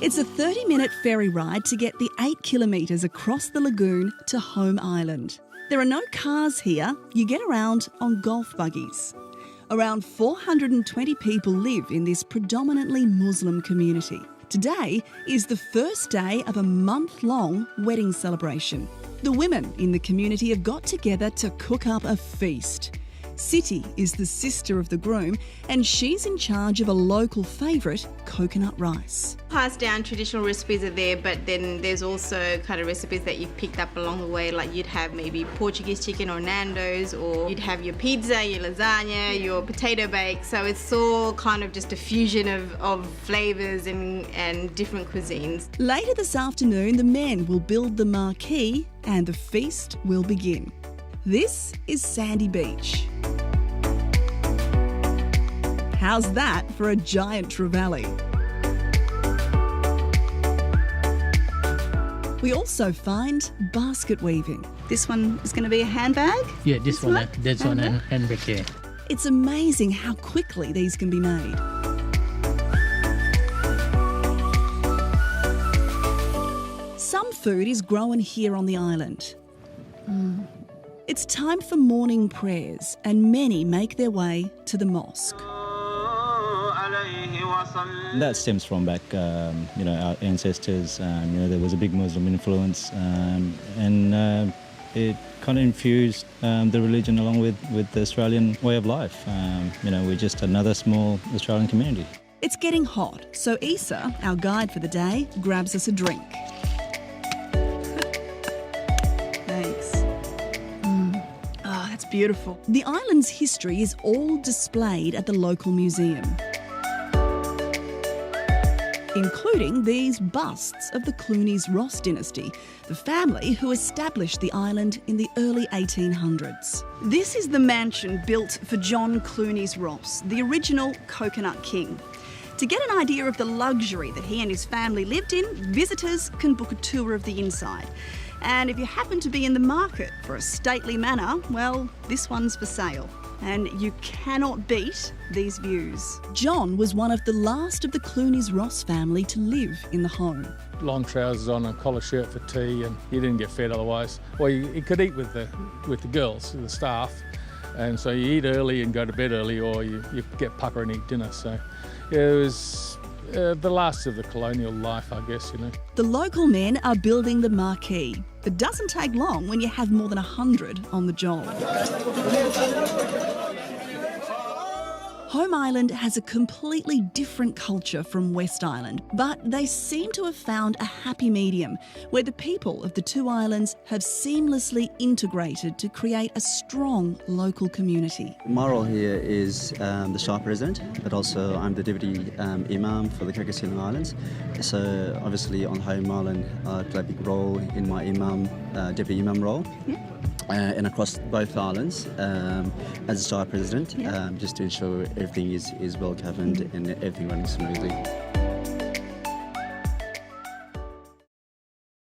It's a 30-minute ferry ride to get the 8 kilometres across the lagoon to Home Island. There are no cars here. You get around on golf buggies. Around 420 people live in this predominantly Muslim community. Today is the first day of a month-long wedding celebration. The women in the community have got together to cook up a feast. Siti is the sister of the groom and she's in charge of a local favourite, coconut rice. Passed down traditional recipes are there, but then there's also kind of recipes that you've picked up along the way, like you'd have maybe Portuguese chicken or Nando's, or you'd have your pizza, your lasagna, your potato bake. So it's all kind of just a fusion of flavours and different cuisines. Later this afternoon, the men will build the marquee and the feast will begin. This is Sandy Beach. How's that for a giant trevally? We also find basket weaving. This one is going to be a handbag? Yeah, this one handbag, yeah. It's amazing how quickly these can be made. Some food is grown here on the island. It's time for morning prayers and many make their way to the mosque. That stems from back, our ancestors. There was a big Muslim influence, and it kind of infused the religion along with the Australian way of life. We're just another small Australian community. It's getting hot, so Isa, our guide for the day, grabs us a drink. Thanks. That's beautiful. The island's history is all displayed at the local museum, including these busts of the Clunies-Ross dynasty, the family who established the island in the early 1800s. This is the mansion built for John Clunies-Ross, the original coconut king. To get an idea of the luxury that he and his family lived in, visitors can book a tour of the inside. And if you happen to be in the market for a stately manor, well, this one's for sale. And you cannot beat these views. John was one of the last of the Clunies-Ross family to live in the home. Long trousers on, a collar shirt for tea, and you didn't get fed otherwise. Well, you could eat with the girls, the staff, and so you eat early and go to bed early, or you get pucker and eat dinner. So yeah, it was the last of the colonial life, I guess, The local men are building the marquee. It doesn't take long when you have more than 100 on the job. Home Island has a completely different culture from West Island, but they seem to have found a happy medium where the people of the two islands have seamlessly integrated to create a strong local community. My role here is the Shah President, but also I'm the Deputy Imam for the Cocos Islands. So obviously on Home Island, I play a big role in my Deputy Imam role. Yeah. And across both islands as a Shah President, just to ensure everything is well governed and everything running smoothly.